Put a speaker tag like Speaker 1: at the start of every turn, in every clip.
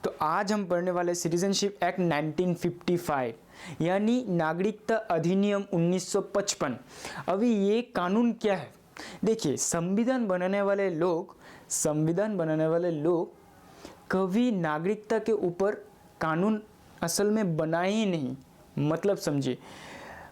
Speaker 1: तो आज हम पढ़ने वाले सिटीजनशिप एक्ट 1955 यानी नागरिकता अधिनियम 1955। अभी ये कानून क्या है? देखिए, संविधान बनाने वाले लोग कभी नागरिकता के ऊपर कानून असल में बनाए ही नहीं, मतलब समझिए।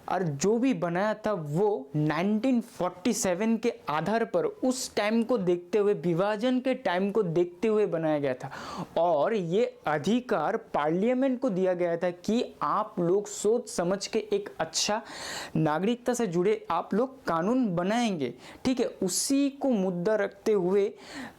Speaker 1: और जो भी बनाया था वो 1947 के आधार पर, उस टाइम को देखते हुए, विभाजन के टाइम को देखते हुए बनाया गया था। और ये अधिकार पार्लियामेंट को दिया गया था कि आप लोग सोच समझ के एक अच्छा नागरिकता से जुड़े आप लोग कानून बनाएंगे, ठीक है। उसी को मुद्दा रखते हुए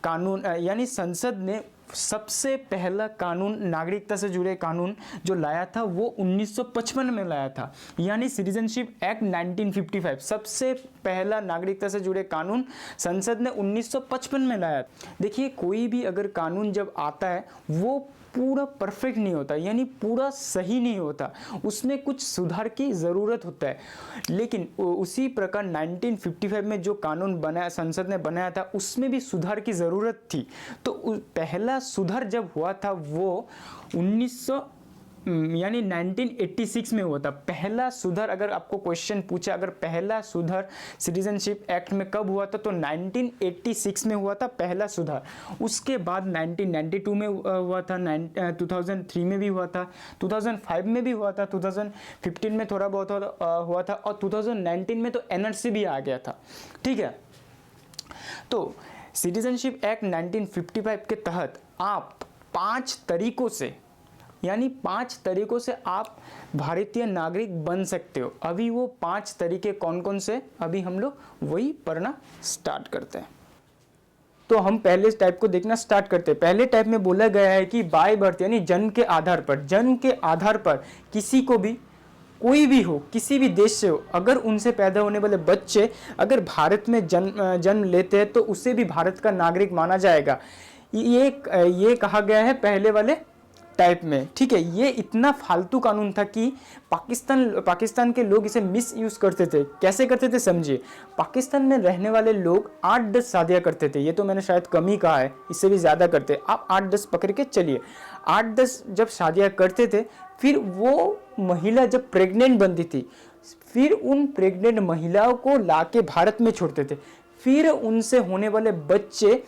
Speaker 1: कानून यानी संसद ने सबसे पहला कानून, नागरिकता से जुड़े कानून जो लाया था वो 1955 में लाया था, यानी सिटीजनशिप एक्ट 1955। सबसे पहला नागरिकता से जुड़े कानून संसद ने 1955 में लाया। देखिए, कोई भी अगर कानून जब आता है वो पूरा परफेक्ट नहीं होता, यानी पूरा सही नहीं होता, उसमें कुछ सुधार की ज़रूरत होता है। लेकिन उसी प्रकार 1955 में जो कानून बनाया, संसद ने बनाया था, उसमें भी सुधार की ज़रूरत थी। तो पहला सुधार जब हुआ था वो 1986 में हुआ था। पहला सुधार, अगर आपको क्वेश्चन पूछा अगर पहला सुधार सिटीजनशिप एक्ट में कब हुआ था, तो 1986 में हुआ था पहला सुधार। उसके बाद 1992 में हुआ था, 2003 में भी हुआ था, 2005 में भी हुआ था, 2015 में थोड़ा बहुत हुआ था, और 2019 में तो एनआरसी भी आ गया था, ठीक है। तो सिटीजनशिप एक्ट 1955 के तहत आप 5 तरीकों से आप भारतीय नागरिक बन सकते हो। अभी वो 5 तरीके कौन कौन से, अभी हम लोग वही पढ़ना स्टार्ट करते हैं। तो हम पहले टाइप को देखना स्टार्ट करते हैं। पहले टाइप में बोला गया है कि बाय बर्थ यानी जन्म के आधार पर किसी को भी, कोई भी हो, किसी भी देश से हो, अगर उनसे पैदा होने वाले बच्चे अगर भारत में जन्म लेते हैं तो उसे भी भारत का नागरिक माना जाएगा। ये कहा गया है पहले वाले टाइप में, ठीक है। ये इतना फालतू कानून था कि पाकिस्तान के लोग इसे मिस यूज करते थे। कैसे करते थे समझिए। पाकिस्तान में रहने वाले लोग 8-10 शादियां करते थे, ये तो मैंने शायद कम ही कहा है, इससे भी ज़्यादा करते। आप 8-10 पकड़ के चलिए। 8-10 जब शादियां करते थे, फिर वो महिला जब प्रेग्नेंट बनती थी, फिर उन प्रेग्नेंट महिलाओं को लाके भारत में छोड़ते थे। फिर उनसे होने वाले बच्चे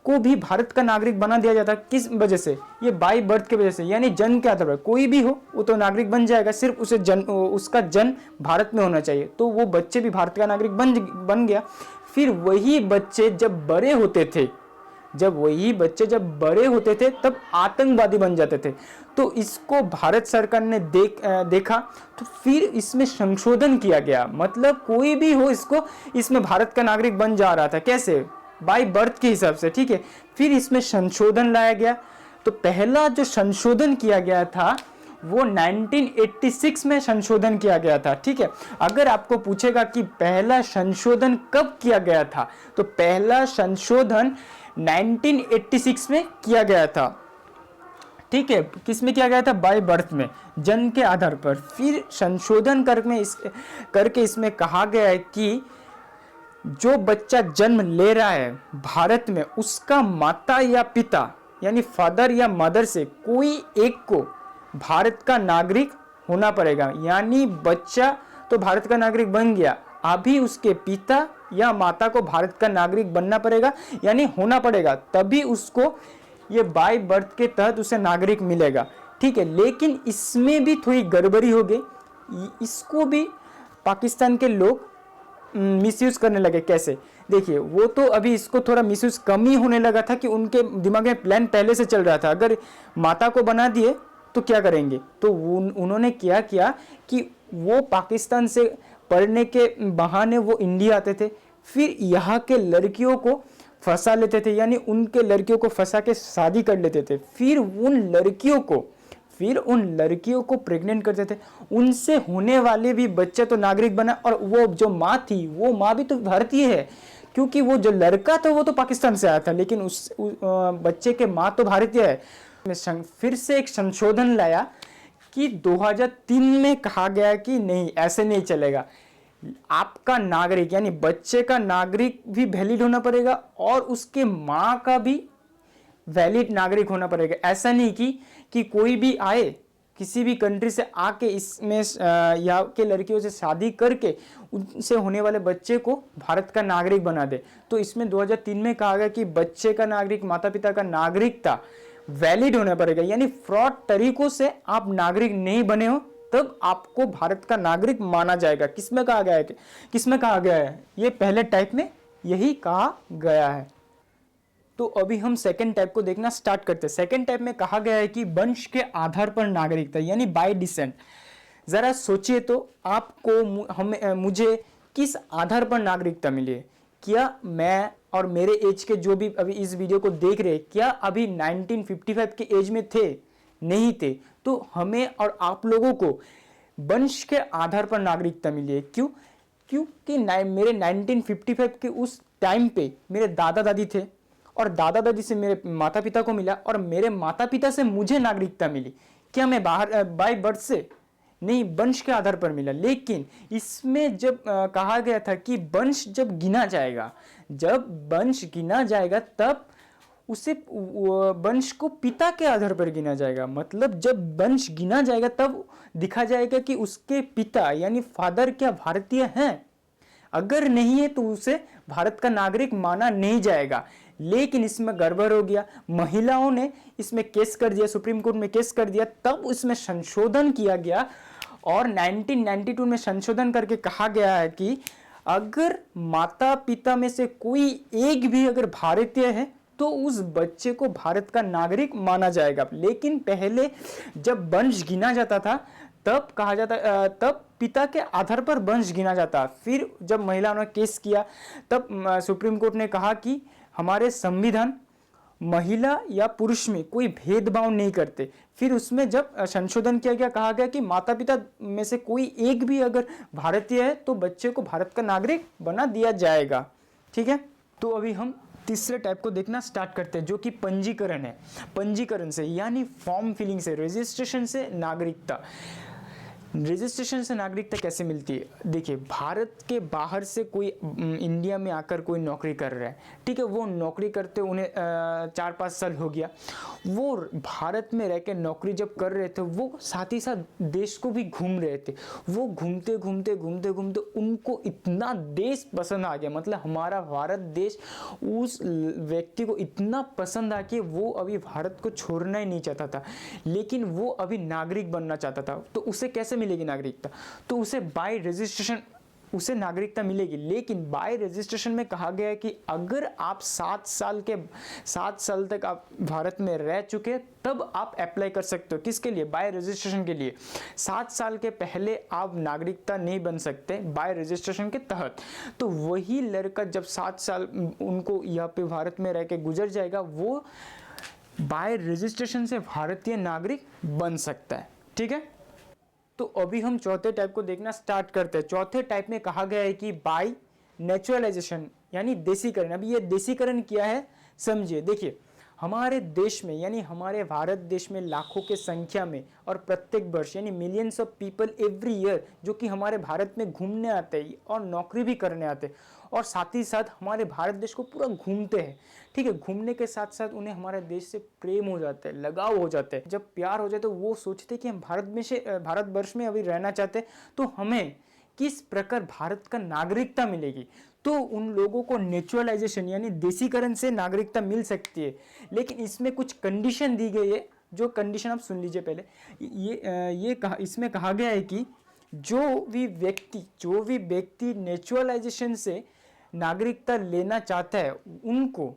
Speaker 1: को भी भारत का नागरिक बना दिया जाता। किस वजह से? ये बाय बर्थ की वजह से, यानी जन्म के आधार पर कोई भी हो वो तो नागरिक बन जाएगा, सिर्फ उसका जन्म भारत में होना चाहिए। तो वो बच्चे भी भारत का नागरिक बन गया। फिर वही बच्चे जब बड़े होते थे तब आतंकवादी बन जाते थे। तो इसको भारत सरकार ने देखा, तो फिर इसमें संशोधन किया गया। मतलब कोई भी हो, इसमें भारत का नागरिक बन जा रहा था। कैसे? बाय बर्थ के हिसाब से, ठीक है। फिर इसमें संशोधन लाया गया। तो पहला जो संशोधन किया गया था वो 1986 में संशोधन किया गया था, ठीक है। अगर आपको पूछेगा कि पहला संशोधन कब किया गया था, तो पहला संशोधन 1986 में किया गया था, ठीक है। किस में किया गया था? बाय बर्थ में, जन्म के आधार पर। फिर संशोधन करके इसमें कहा गया है कि जो बच्चा जन्म ले रहा है भारत में, उसका माता या पिता यानी फादर या मदर से कोई एक को भारत का नागरिक होना पड़ेगा। यानी बच्चा तो भारत का नागरिक बन गया, अभी उसके पिता या माता को भारत का नागरिक बनना पड़ेगा, यानी होना पड़ेगा, तभी उसको ये बाय बर्थ के तहत उसे नागरिक मिलेगा, ठीक है। लेकिन इसमें भी थोड़ी गड़बड़ी हो गई। इसको भी पाकिस्तान के लोग मिसयूज करने लगे। कैसे? देखिए, वो तो अभी इसको थोड़ा मिसयूज कम ही होने लगा था कि उनके दिमाग में प्लान पहले से चल रहा था। अगर माता को बना दिए तो क्या करेंगे, तो उन्होंने क्या किया कि वो पाकिस्तान से पढ़ने के बहाने वो इंडिया आते थे, फिर यहाँ के लड़कियों को फंसा लेते थे, यानी उनके लड़कियों को फंसा के शादी कर लेते थे। फिर उन लड़कियों को प्रेग्नेंट करते थे, उनसे होने वाले भी बच्चे तो नागरिक बना। और वो जो माँ थी, वो माँ भी तो भारतीय है, क्योंकि वो जो लड़का था वो तो पाकिस्तान से आया था, लेकिन उस बच्चे के माँ तो भारतीय है। फिर से एक संशोधन लाया कि 2003 में कहा गया कि नहीं, ऐसे नहीं चलेगा। आपका नागरिक यानी बच्चे का नागरिक भी वैलिड होना पड़ेगा और उसके माँ का भी वैलिड नागरिक होना पड़ेगा। ऐसा नहीं कि कोई भी आए किसी भी कंट्री से आके इसमें यहाँ के लड़कियों से शादी करके उनसे होने वाले बच्चे को भारत का नागरिक बना दे। तो इसमें 2003 में कहा गया कि बच्चे का नागरिक, माता पिता का नागरिकता वैलिड होना पड़ेगा, यानी फ्रॉड तरीकों से आप नागरिक नहीं बने हो तब आपको भारत का नागरिक माना जाएगा। किसमें कहा गया है? ये पहले टाइप में यही कहा गया है। तो अभी हम सेकेंड टाइप को देखना स्टार्ट करते हैं। सेकेंड टाइप में कहा गया है कि वंश के आधार पर नागरिकता, यानी बाय डिसेंट। जरा सोचिए तो आपको मुझे किस आधार पर नागरिकता मिली है? क्या मैं और मेरे एज के जो भी अभी इस वीडियो को देख रहे, क्या अभी 1955 के एज में थे? नहीं थे। तो हमें और आप लोगों को वंश के आधार पर नागरिकता मिली है। क्यों? क्योंकि मेरे 1955 के उस टाइम पे मेरे दादा दादी थे और दादा दादी से मेरे माता पिता को मिला और मेरे माता पिता से मुझे नागरिकता मिली। क्या मैं बाहर बाय बर्थ से नहीं, वंश के आधार पर मिला। लेकिन इसमें जब कहा गया था कि वंश जब गिना जाएगा तब उसे वंश को पिता के आधार पर गिना जाएगा। मतलब जब वंश गिना जाएगा तब दिखा जाएगा कि उसके पिता यानी फादर क्या भारतीय हैं। अगर नहीं है तो उसे भारत का नागरिक माना नहीं जाएगा। लेकिन इसमें गड़बड़ हो गया, महिलाओं ने इसमें केस कर दिया, सुप्रीम कोर्ट में केस कर दिया, तब इसमें संशोधन किया गया और 1992 में संशोधन करके कहा गया है कि अगर माता पिता में से कोई एक भी अगर भारतीय है तो उस बच्चे को भारत का नागरिक माना जाएगा। लेकिन पहले जब वंश गिना जाता था तब पिता के आधार पर वंश गिना जाता। फिर जब महिलाओं ने केस किया तब सुप्रीम कोर्ट ने कहा कि हमारे संविधान महिला या पुरुष में कोई भेदभाव नहीं करते। फिर उसमें जब संशोधन किया गया, कहा गया कि माता पिता में से कोई एक भी अगर भारतीय है तो बच्चे को भारत का नागरिक बना दिया जाएगा। ठीक है, तो अभी हम तीसरे टाइप को देखना स्टार्ट करते हैं जो कि पंजीकरण है। पंजीकरण से यानी फॉर्म फिलिंग से, रजिस्ट्रेशन से नागरिकता। रजिस्ट्रेशन से नागरिकता कैसे मिलती है? देखिए, भारत के बाहर से कोई इंडिया में आकर कोई नौकरी कर रहा है, ठीक है, वो नौकरी करते उन्हें 4-5 साल हो गया, वो भारत में रह के नौकरी जब कर रहे थे वो साथ ही साथ देश को भी घूम रहे थे। वो घूमते घूमते उनको इतना देश पसंद आ गया, मतलब हमारा भारत देश उस व्यक्ति को इतना पसंद आ कि वो अभी भारत को छोड़ना ही नहीं चाहता था, लेकिन वो अभी नागरिक बनना चाहता था। तो उसे कैसे मिलेगी नागरिकता? तो उसे बाय रजिस्ट्रेशन उसे नागरिकता मिलेगी। लेकिन बाय रजिस्ट्रेशन में कहा गया है कि अगर आप 7 साल तक आप भारत में रह चुके तब आप अप्लाई कर सकते हो। किसके लिए? बाय रजिस्ट्रेशन के लिए। 7 साल के पहले आप नागरिकता नहीं बन सकते बाय रजिस्ट्रेशन के तहत। तो वही लड़का जब 7 साल उनको यहाँ पे भारत में रह के गुजर जाएगा, वो बाय रजिस्ट्रेशन से भारतीय नागरिक बन सकता है। ठीक है, तो अभी हम चौथे टाइप को देखना स्टार्ट करते हैं। चौथे टाइप में कहा गया है कि बाय नेचुरलाइजेशन यानी देसीकरण। अभी ये देसीकरण क्या है समझिए। देखिए, हमारे देश में यानी हमारे भारत देश में लाखों के संख्या में और प्रत्येक वर्ष यानी millions of people every year जो कि हमारे भारत में घूमने आते हैं और नौकरी भी करने आते हैं और साथ ही साथ हमारे भारत देश को पूरा घूमते हैं। ठीक है, घूमने के साथ साथ उन्हें हमारे देश से प्रेम हो जाता है, लगाव हो जाता है। जब प्यार हो जाए तो वो सोचते कि हम भारतवर्ष में अभी रहना चाहते हैं, तो हमें किस प्रकार भारत का नागरिकता मिलेगी। तो उन लोगों को नेचुरलाइजेशन यानी देसीकरण से नागरिकता मिल सकती है। लेकिन इसमें कुछ कंडीशन दी गई है, जो कंडीशन आप सुन लीजिए पहले। इसमें कहा गया है कि जो भी व्यक्ति नेचुरलाइजेशन से नागरिकता लेना चाहता है उनको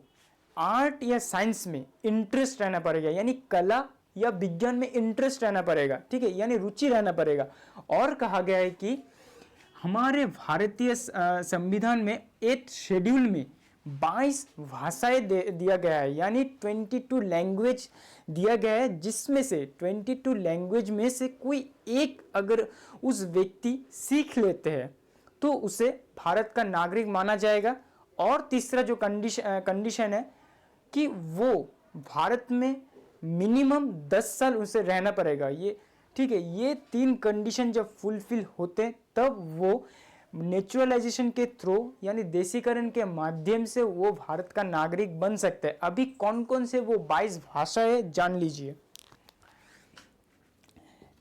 Speaker 1: आर्ट या साइंस में इंटरेस्ट रहना पड़ेगा, यानी कला या विज्ञान में इंटरेस्ट रहना पड़ेगा। ठीक है, यानी रुचि रहना पड़ेगा। और कहा गया है कि हमारे भारतीय संविधान में 8 शेड्यूल में 22 भाषाएं दिया गया है, यानी 22 लैंग्वेज दिया गया है, जिसमें से 22 लैंग्वेज में से कोई एक अगर उस व्यक्ति सीख लेते हैं तो उसे भारत का नागरिक माना जाएगा। और तीसरा जो कंडीशन है कि वो भारत में मिनिमम 10 साल उसे रहना पड़ेगा। ये ठीक है, ये 3 कंडीशन जब फुलफिल होते तब वो नेचुरलाइजेशन के थ्रू यानी देशीकरण के माध्यम से वो भारत का नागरिक बन सकते हैं। अभी कौन कौन से वो 22 भाषा है जान लीजिए।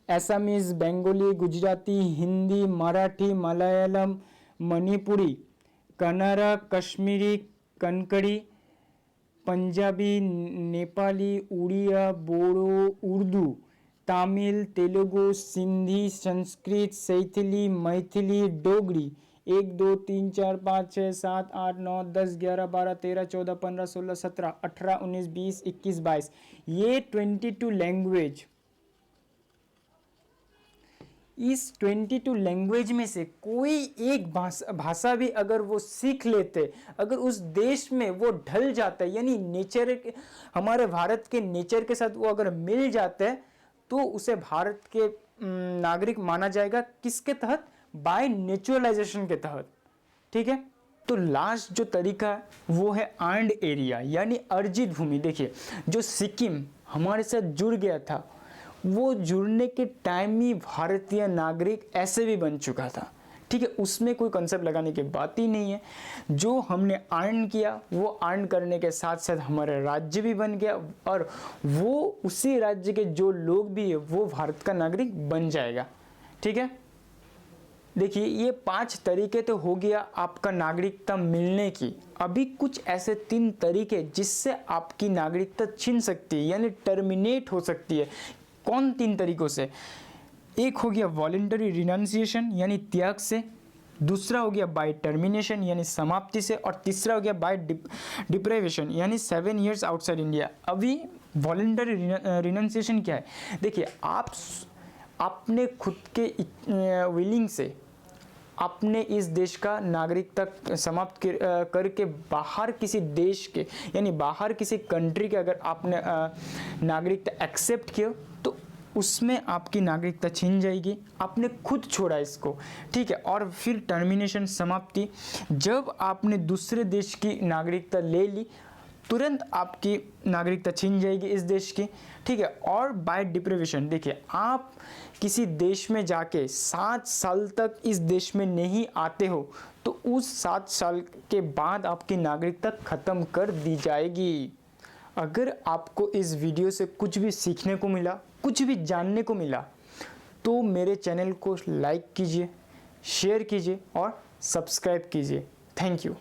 Speaker 1: असमीज, बंगाली, गुजराती, हिंदी, मराठी, मलयालम, मणिपुरी, कन्नड़, कश्मीरी, कनकड़ी, पंजाबी, नेपाली, उड़िया, बोडो, उर्दू, तमिल, तेलुगु, सिंधी, संस्कृत, सैथिली, मैथिली, डोगरी, 1 2 3 4 5 6 7 8 9 10 11 12 13 14 15 16 17 18 19 20 21 22 ये 22 लैंग्वेज। इस 22 लैंग्वेज में से कोई एक भाषा भी अगर वो सीख लेते, अगर उस देश में वो ढल जाता है, यानी नेचर हमारे भारत के नेचर के साथ वो अगर मिल जाते हैं, तो उसे भारत के नागरिक माना जाएगा। किसके तहत? बाय नेचुरलाइजेशन के तहत। ठीक है। तो लास्ट जो तरीका है वो है अर्न्ड एरिया यानी अर्जित भूमि। देखिए, जो सिक्किम हमारे साथ जुड़ गया था, वो जुड़ने के टाइम ही भारतीय नागरिक ऐसे भी बन चुका था। ठीक है, उसमें कोई कंसेप्ट लगाने की बात ही नहीं है। जो हमने अर्न किया वो अर्न करने के साथ साथ हमारा राज्य भी बन गया, और वो उसी राज्य के जो लोग भी है वो भारत का नागरिक बन जाएगा। ठीक है। देखिए, ये 5 तरीके तो हो गया आपका नागरिकता मिलने की। अभी कुछ ऐसे 3 तरीके जिससे आपकी नागरिकता छीन सकती है यानी टर्मिनेट हो सकती है। कौन 3 तरीकों से? एक हो गया वॉलंटरी रिनाउंसिएशन यानी त्याग से, दूसरा हो गया बाय टर्मिनेशन यानी समाप्ति से, और तीसरा हो गया बाय डिप्राइवेशन यानी 7 years आउटसाइड इंडिया। अभी वॉलंटरी रिनाउंसिएशन क्या है? देखिए, आप अपने खुद के विलिंग से अपने इस देश का नागरिकता समाप्त करके बाहर किसी देश के यानी बाहर किसी कंट्री के अगर आपने नागरिकता एक्सेप्ट किया तो उसमें आपकी नागरिकता छीन जाएगी। आपने खुद छोड़ा इसको। ठीक है। और फिर टर्मिनेशन समाप्ति, जब आपने दूसरे देश की नागरिकता ले ली तुरंत आपकी नागरिकता छीन जाएगी इस देश की। ठीक है। और बाय डिप्रिवेशन, देखिए, आप किसी देश में जाके 7 साल तक इस देश में नहीं आते हो तो उस 7 साल के बाद आपकी नागरिकता ख़त्म कर दी जाएगी। अगर आपको इस वीडियो से कुछ भी सीखने को मिला, कुछ भी जानने को मिला, तो मेरे चैनल को लाइक कीजिए, शेयर कीजिए और सब्सक्राइब कीजिए। Thank you.